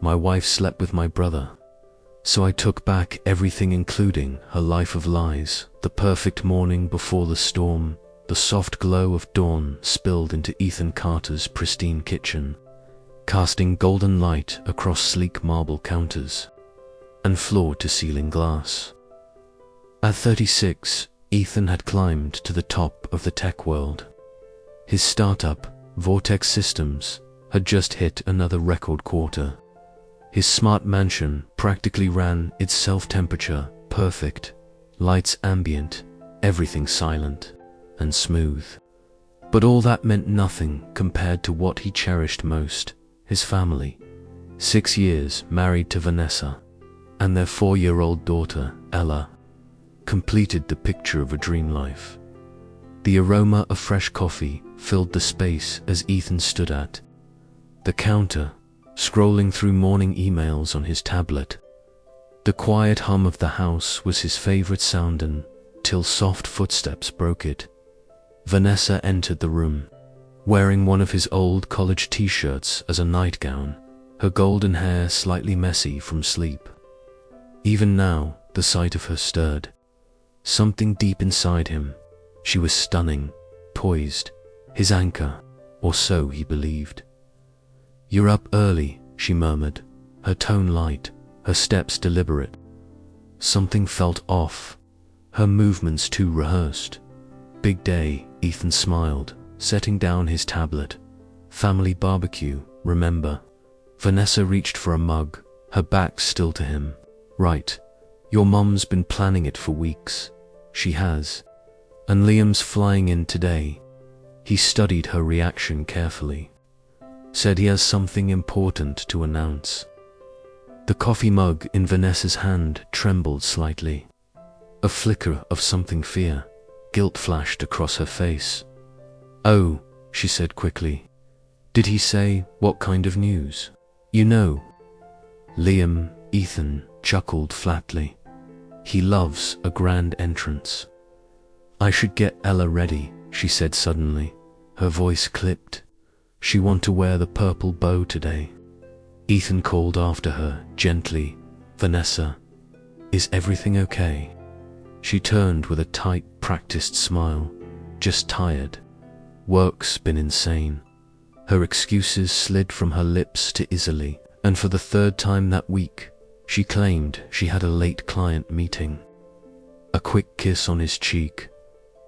My wife slept with my brother. So I took back everything, including her life of lies, the perfect morning before the storm, the soft glow of dawn spilled into Ethan Carter's pristine kitchen, casting golden light across sleek marble counters and floor-to-ceiling glass. At 36, Ethan had climbed to the top of the tech world. His startup, Vortex Systems, had just hit another record quarter. His smart mansion practically ran itself, temperature perfect, lights ambient, everything silent and smooth. But all that meant nothing compared to what he cherished most, his family. 6 years married to Vanessa, and their 4-year-old daughter, Ella, completed the picture of a dream life. The aroma of fresh coffee filled the space as Ethan stood at the counter, scrolling through morning emails on his tablet. The quiet hum of the house was his favorite sound until soft footsteps broke it. Vanessa entered the room, wearing one of his old college t-shirts as a nightgown, her golden hair slightly messy from sleep. Even now, the sight of her stirred something deep inside him. She was stunning, poised, his anchor, or so he believed. "You're up early," she murmured, her tone light, her steps deliberate. Something felt off, her movements too rehearsed. "Big day," Ethan smiled, setting down his tablet. "Family barbecue, remember?" Vanessa reached for a mug, her back still to him. "Right. Your mom's been planning it for weeks." "She has. And Liam's flying in today." He studied her reaction carefully. "Said he has something important to announce." The coffee mug in Vanessa's hand trembled slightly. A flicker of something fear, guilt flashed across her face. "Oh," she said quickly. "Did he say what kind of news?" "You know, Liam," Ethan chuckled flatly. "He loves a grand entrance." "I should get Ella ready," she said suddenly, her voice clipped. "She want to wear the purple bow today." Ethan called after her gently, "Vanessa, is everything okay?" She turned with a tight, practiced smile. "Just tired. Work's been insane." Her excuses slid from her lips too easily, and for the 3rd time that week, she claimed she had a late client meeting. A quick kiss on his cheek,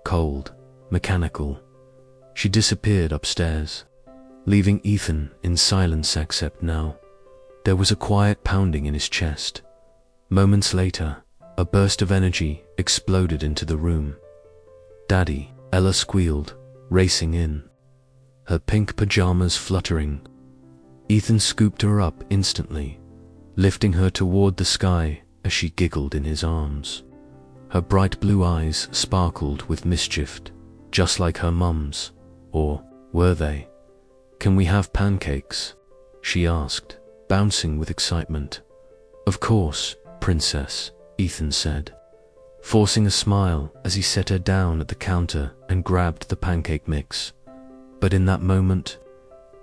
cold, mechanical. She disappeared upstairs, leaving Ethan in silence, except now there was a quiet pounding in his chest. Moments later, a burst of energy exploded into the room. "Daddy," Ella squealed, racing in, her pink pajamas fluttering. Ethan scooped her up instantly, lifting her toward the sky as she giggled in his arms. Her bright blue eyes sparkled with mischief, just like her mum's. Or were they? "Can we have pancakes?" she asked, bouncing with excitement. "Of course, princess," Ethan said, forcing a smile as he set her down at the counter and grabbed the pancake mix. But in that moment,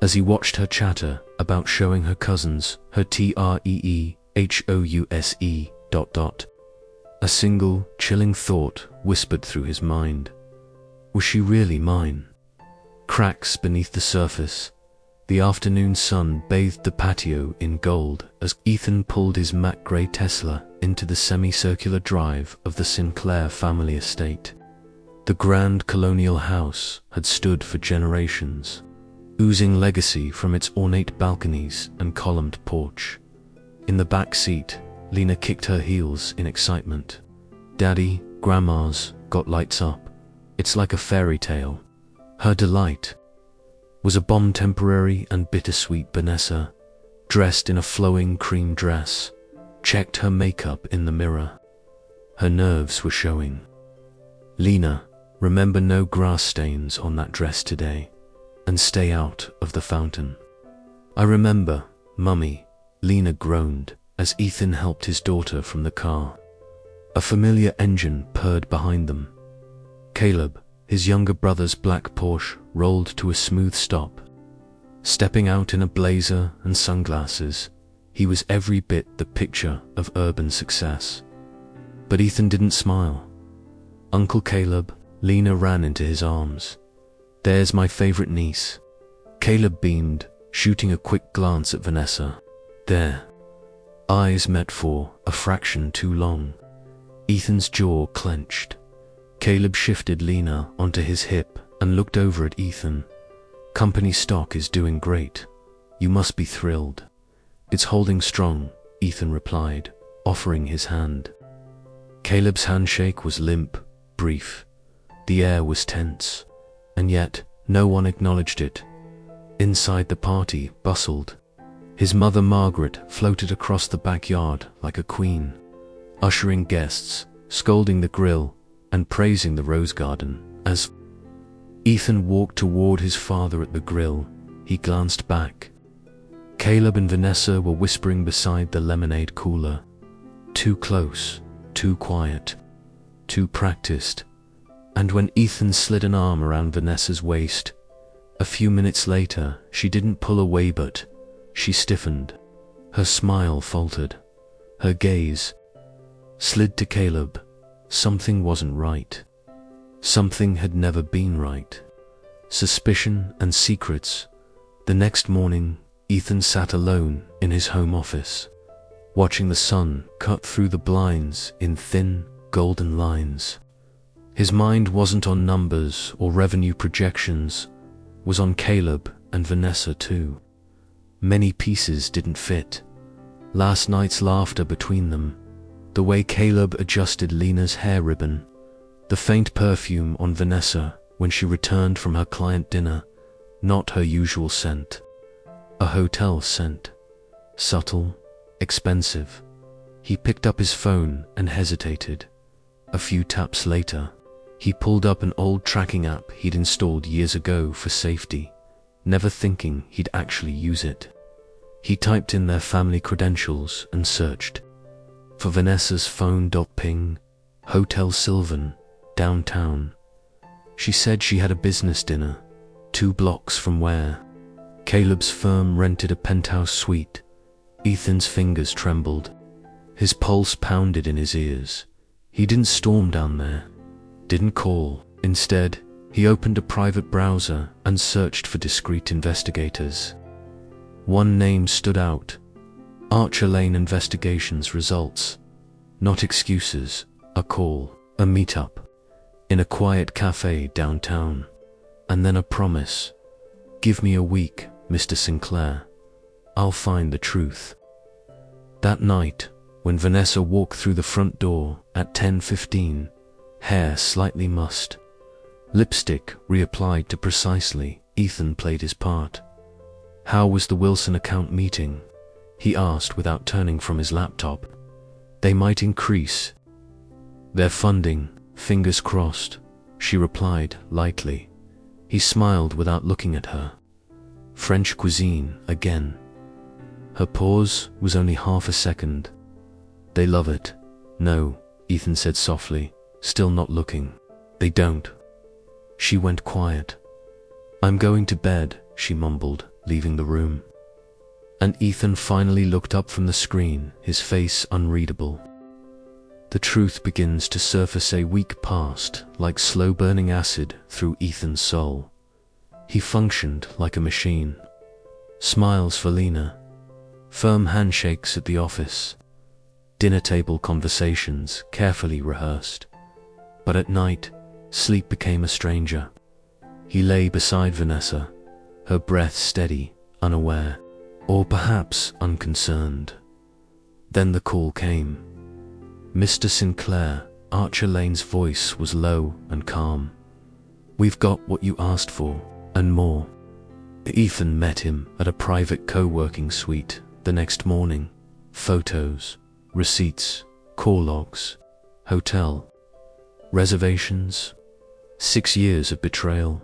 as he watched her chatter about showing her cousins her treehouse ... a single, chilling thought whispered through his mind. Was she really mine? Cracks beneath the surface. The afternoon sun bathed the patio in gold as Ethan pulled his matte grey Tesla into the semicircular drive of the Sinclair family estate. The grand colonial house had stood for generations, oozing legacy from its ornate balconies and columned porch. In the back seat, Lena kicked her heels in excitement. "Daddy, Grandma's got lights up. It's like a fairy tale." Her delight was a bomb temporary and bittersweet. Vanessa, dressed in a flowing cream dress, checked her makeup in the mirror. Her nerves were showing. "Lena, remember no grass stains on that dress today, and stay out of the fountain." "I remember, Mummy," Lena groaned as Ethan helped his daughter from the car. A familiar engine purred behind them. Caleb, his younger brother's black Porsche, rolled to a smooth stop. Stepping out in a blazer and sunglasses, He was every bit the picture of urban success. But Ethan didn't smile. "Uncle Caleb," Lena ran into his arms. "There's my favorite niece." Caleb beamed, shooting a quick glance at Vanessa. Their eyes met for a fraction too long. Ethan's jaw clenched. Caleb shifted Lena onto his hip and looked over at Ethan. "Company stock is doing great. You must be thrilled." "It's holding strong," Ethan replied, offering his hand. Caleb's handshake was limp, brief. The air was tense, and yet no one acknowledged it. Inside, the party bustled. His mother Margaret floated across the backyard like a queen, ushering guests, scolding the grill, and praising the rose garden. As Ethan walked toward his father at the grill, he glanced back. Caleb and Vanessa were whispering beside the lemonade cooler. Too close, too quiet, too practiced. And when Ethan slid an arm around Vanessa's waist, a few minutes later, she didn't pull away but she stiffened. Her smile faltered. Her gaze slid to Caleb. Something wasn't right. Something had never been right. Suspicion and secrets. The next morning, Ethan sat alone in his home office, watching the sun cut through the blinds in thin, golden lines. His mind wasn't on numbers or revenue projections, was on Caleb and Vanessa too. Many pieces didn't fit. Last night's laughter between them, the way Caleb adjusted Lena's hair ribbon, the faint perfume on Vanessa when she returned from her client dinner, not her usual scent. A hotel scent. Subtle, expensive. He picked up his phone and hesitated. A few taps later, he pulled up an old tracking app he'd installed years ago for safety, never thinking he'd actually use it. He typed in their family credentials and searched for Vanessa's phone. Ping, Hotel Sylvan, downtown. She said she had a business dinner, 2 blocks from where Caleb's firm rented a penthouse suite. Ethan's fingers trembled. His pulse pounded in his ears. He didn't storm down there, didn't call. Instead, he opened a private browser and searched for discreet investigators. One name stood out. Archer Lane Investigations results. Not excuses, a call, a meetup, in a quiet cafe downtown. And then a promise. "Give me a week, Mr. Sinclair. I'll find the truth." That night, when Vanessa walked through the front door at 10:15, hair slightly mussed, lipstick reapplied to precisely, Ethan played his part. "How was the Wilson account meeting?" he asked without turning from his laptop. "They might increase their funding, fingers crossed," she replied lightly. He smiled without looking at her. "French cuisine again." Her pause was only half a second. "They love it." "No," Ethan said softly, still not looking. "They don't." She went quiet. "I'm going to bed," she mumbled, leaving the room. And Ethan finally looked up from the screen, his face unreadable. The truth begins to surface a week passed, like slow-burning acid through Ethan's soul. He functioned like a machine. Smiles for Lena, firm handshakes at the office, dinner table conversations carefully rehearsed. But at night, sleep became a stranger. He lay beside Vanessa, her breath steady, unaware, or perhaps unconcerned. Then the call came. "Mr. Sinclair," Archer Lane's voice was low and calm. "We've got what you asked for, and more." Ethan met him at a private co-working suite the next morning. Photos, receipts, call logs, hotel reservations. 6 years of betrayal.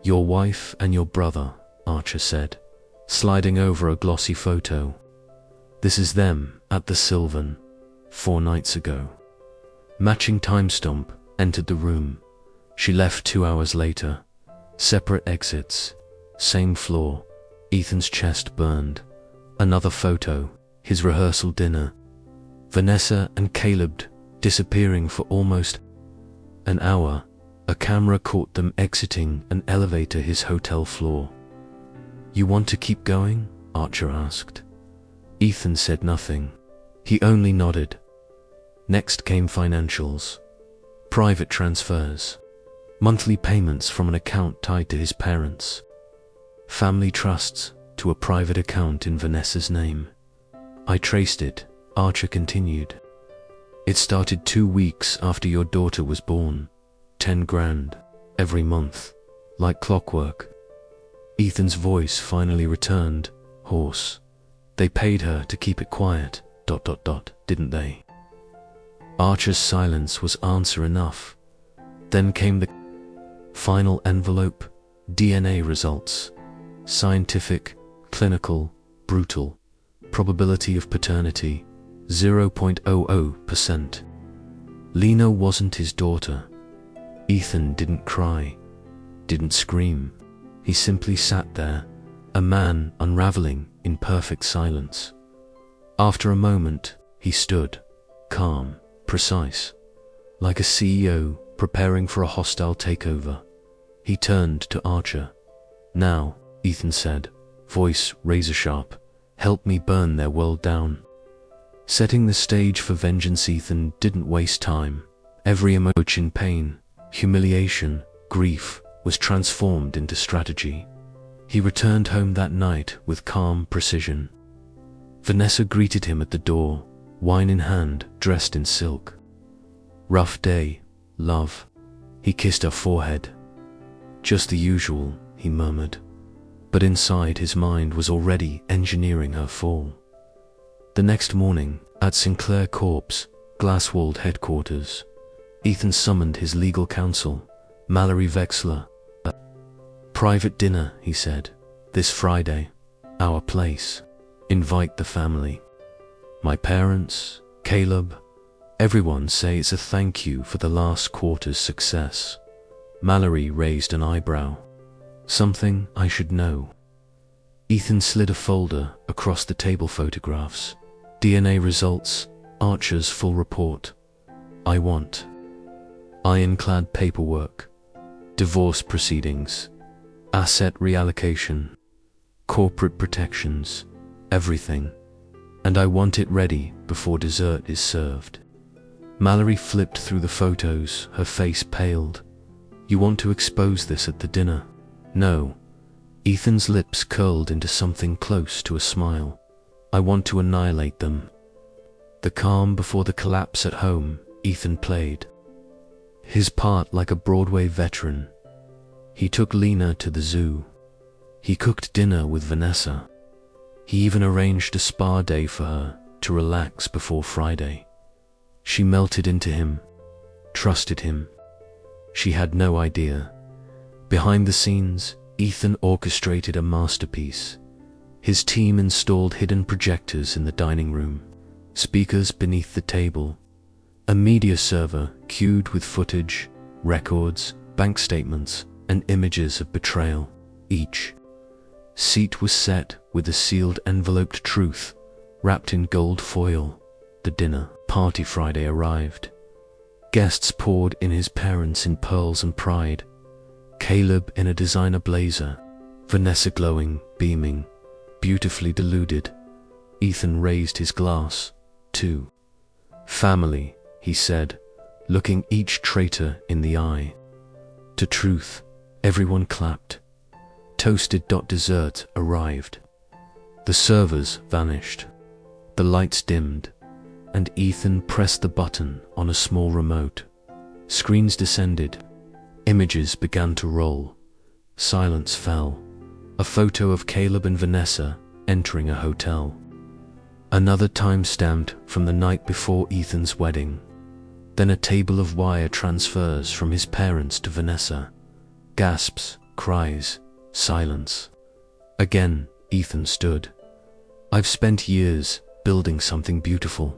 "Your wife and your brother," Archer said, sliding over a glossy photo. "This is them at the Sylvan, 4 nights ago." Matching timestamp entered the room. She left 2 hours later. Separate exits, same floor. Ethan's chest burned. Another photo, his rehearsal dinner, Vanessa and Caleb disappearing for almost an hour. A camera caught them exiting an elevator his hotel floor. "You want to keep going?" Archer asked. Ethan said nothing. He only nodded. Next came financials. Private transfers. Monthly payments from an account tied to his parents. Family trusts to a private account in Vanessa's name. "I traced it," Archer continued. "It started 2 weeks after your daughter was born. 10 grand every month, like clockwork." Ethan's voice finally returned, hoarse. "They paid her to keep it quiet, ... didn't they?" Archer's silence was answer enough. Then came the final envelope. DNA results. Scientific, clinical, brutal. Probability of paternity, 0.00%. Lena wasn't his daughter. Ethan didn't cry, didn't scream. He simply sat there, a man unraveling in perfect silence. After a moment, he stood, calm, precise, like a CEO preparing for a hostile takeover. He turned to Archer. "Now," Ethan said, voice razor-sharp, "help me burn their world down." Setting the stage for vengeance, Ethan didn't waste time. Every emotion, pain, humiliation, grief, was transformed into strategy. He returned home that night with calm precision. Vanessa greeted him at the door, wine in hand, dressed in silk. "Rough day, love." He kissed her forehead. "Just the usual," he murmured. But inside, his mind was already engineering her fall. The next morning, at Sinclair Corp's glass-walled headquarters, Ethan summoned his legal counsel, Mallory Vexler. "A private dinner," he said, "this Friday. Our place. Invite the family. My parents, Caleb, everyone say it's a thank you for the last quarter's success." Mallory raised an eyebrow. "Something I should know." Ethan slid a folder across the table. Photographs, DNA results, Archer's full report. "I want ironclad paperwork, divorce proceedings, asset reallocation, corporate protections, everything. And I want it ready before dessert is served." Mallory flipped through the photos, her face paled. "You want to expose this at the dinner?" "No." Ethan's lips curled into something close to a smile. "I want to annihilate them." The calm before the collapse at home, Ethan played his part like a Broadway veteran. He took Lena to the zoo. He cooked dinner with Vanessa. He even arranged a spa day for her to relax before Friday. She melted into him, trusted him. She had no idea. Behind the scenes, Ethan orchestrated a masterpiece. His team installed hidden projectors in the dining room, speakers beneath the table, a media server queued with footage, records, bank statements, and images of betrayal. Each seat was set with a sealed enveloped truth wrapped in gold foil. The dinner party Friday arrived. Guests poured in, his parents in pearls and pride, Caleb in a designer blazer, Vanessa glowing, beaming, beautifully deluded. Ethan raised his glass. "To family," he said, looking each traitor in the eye. "To truth." Everyone clapped. Toasted. Dessert arrived. The servers vanished. The lights dimmed, and Ethan pressed the button on a small remote. Screens descended. Images began to roll. Silence fell. A photo of Caleb and Vanessa entering a hotel. Another time stamped from the night before Ethan's wedding. Then a table of wire transfers from his parents to Vanessa. Gasps, cries, silence. Again, Ethan stood. "I've spent years building something beautiful.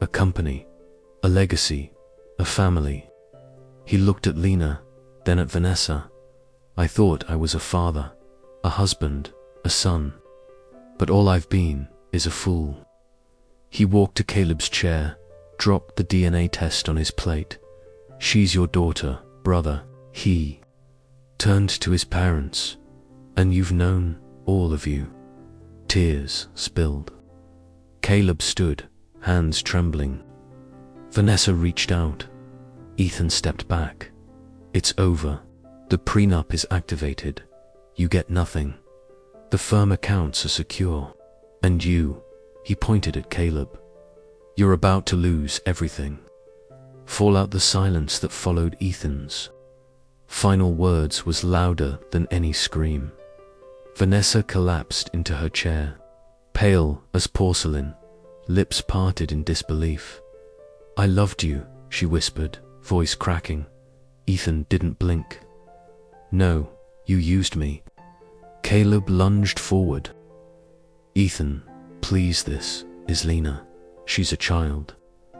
A company, a legacy, a family." He looked at Lena, then at Vanessa. "I thought I was a father, a husband, a son. But all I've been is a fool." He walked to Caleb's chair, dropped the DNA test on his plate. "She's your daughter, brother." He turned to his parents. "And you've known, all of you." Tears spilled. Caleb stood, hands trembling. Vanessa reached out. Ethan stepped back. "It's over. The prenup is activated. You get nothing. The firm accounts are secure. And you," he pointed at Caleb, "you're about to lose everything." Fallout. The silence that followed Ethan's final words was louder than any scream. Vanessa collapsed into her chair, pale as porcelain, lips parted in disbelief. "I loved you," she whispered, voice cracking. Ethan didn't blink. "No, you used me." Caleb lunged forward. "Ethan, please, this is Lena. She's a child.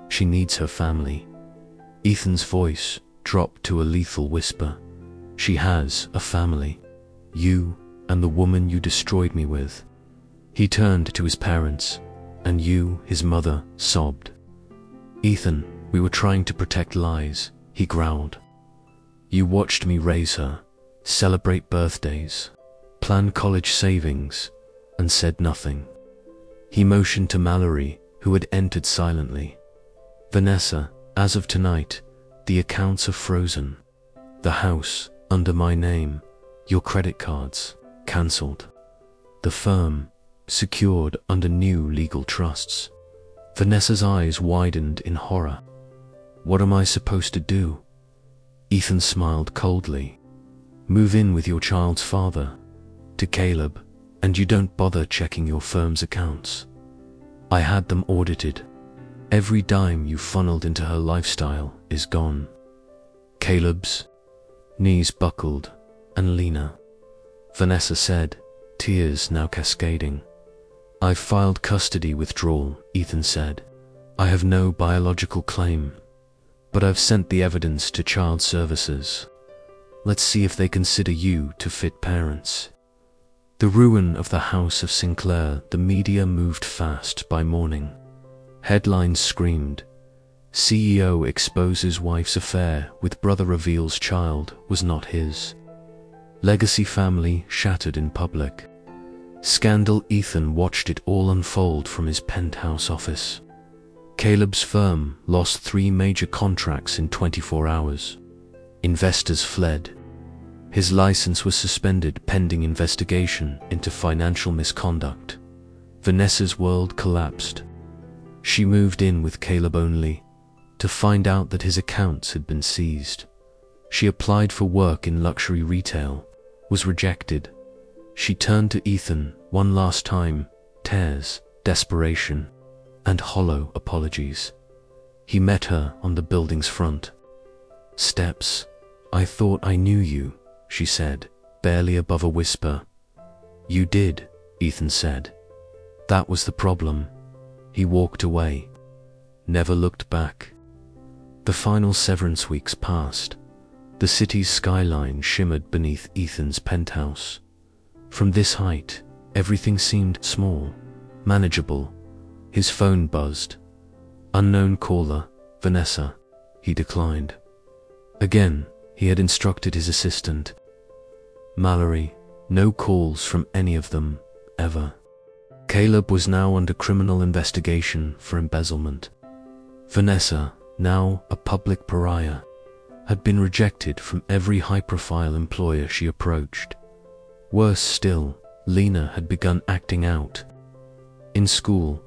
She needs her family." Ethan's voice dropped to a lethal whisper. "She has a family. You and the woman you destroyed me with." He turned to his parents. "And you," his mother sobbed. "Ethan, we were trying to protect Lies," he growled. "You watched me raise her, celebrate birthdays, plan college savings, and said nothing." He motioned to Mallory, who had entered silently. "Vanessa, as of tonight, the accounts are frozen. The house, under my name, your credit cards, cancelled. The firm, secured under new legal trusts." Vanessa's eyes widened in horror. "What am I supposed to do?" Ethan smiled coldly. "Move in with your child's father." To Caleb, "And you don't bother checking your firm's accounts. I had them audited. Every dime you funneled into her lifestyle is gone." Caleb's knees buckled. "And Lena," Vanessa said, tears now cascading. "I've filed custody withdrawal," Ethan said. "I have no biological claim, but I've sent the evidence to Child Services. Let's see if they consider you to fit parents." The ruin of the House of Sinclair. The media moved fast by morning. Headlines screamed, "CEO exposes wife's affair with brother, reveals child was not his. Legacy family shattered in public." Scandal. Ethan watched it all unfold from his penthouse office. Caleb's firm lost 3 major contracts in 24 hours. Investors fled. His license was suspended pending investigation into financial misconduct. Vanessa's world collapsed. She moved in with Caleb only to find out that his accounts had been seized. She applied for work in luxury retail, was rejected. She turned to Ethan one last time, tears, desperation, and hollow apologies. He met her on the building's front steps. "I thought I knew you," she said, barely above a whisper. "You did," Ethan said. "That was the problem." He walked away, never looked back. The final severance weeks passed. The city's skyline shimmered beneath Ethan's penthouse. From this height, everything seemed small, manageable. His phone buzzed. Unknown caller, Vanessa. He declined. Again, he had instructed his assistant. Mallory, no calls from any of them, ever. Caleb was now under criminal investigation for embezzlement. Vanessa, now a public pariah, had been rejected from every high-profile employer she approached. Worse still, Lena had begun acting out. In school,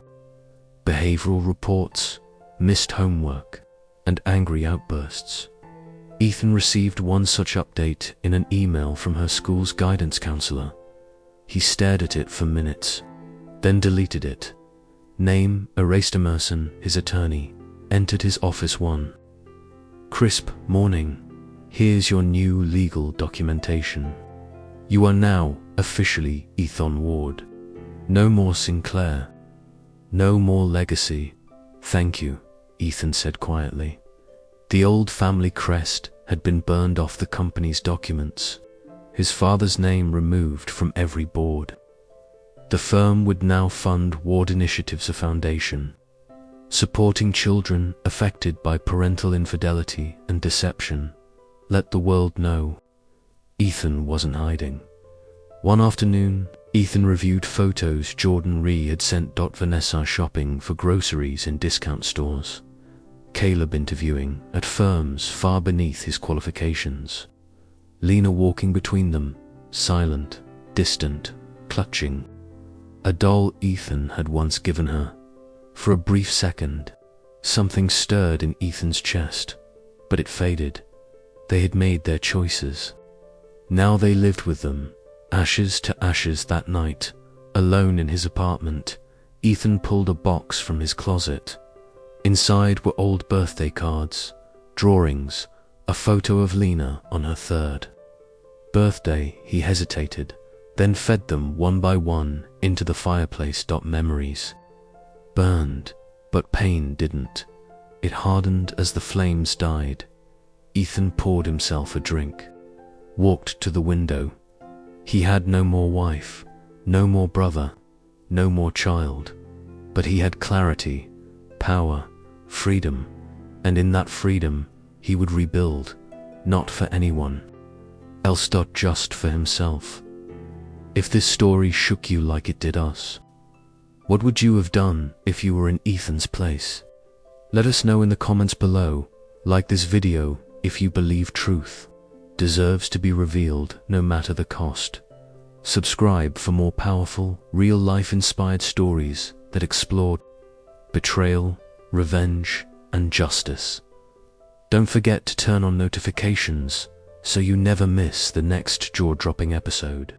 behavioral reports, missed homework, and angry outbursts. Ethan received one such update in an email from her school's guidance counselor. He stared at it for minutes, then deleted it. Name, erased. Emerson, his attorney, entered his office one crisp morning. "Here's your new legal documentation. You are now officially Ethan Ward. No more Sinclair. No more legacy." "Thank you," Ethan said quietly. The old family crest had been burned off the company's documents, his father's name removed from every board. The firm would now fund Ward Initiatives, a foundation, supporting children affected by parental infidelity and deception. Let the world know. Ethan wasn't hiding. One afternoon, Ethan reviewed photos Jordan Rhee had sent Vanessa shopping for groceries in discount stores. Caleb interviewing at firms far beneath his qualifications. Lena walking between them, silent, distant, clutching. A doll Ethan had once given her. For a brief second, something stirred in Ethan's chest, but it faded. They had made their choices. Now they lived with them, ashes to ashes. That night, alone in his apartment, Ethan pulled a box from his closet. Inside were old birthday cards, drawings, a photo of Lena on her third birthday. He hesitated, then fed them one by one into the fireplace. Memories burned, but pain didn't. It hardened as the flames died. Ethan poured himself a drink, walked to the window. He had no more wife, no more brother, no more child, but he had clarity, power, freedom, and in that freedom he would rebuild, not for anyone else, just for himself. If this story shook you like it did us, what would you have done if you were in Ethan's place? Let us know in the comments below. Like this video if you believe truth deserves to be revealed no matter the cost. Subscribe for more powerful, real-life inspired stories that explore betrayal, revenge, and justice. Don't forget to turn on notifications so you never miss the next jaw-dropping episode.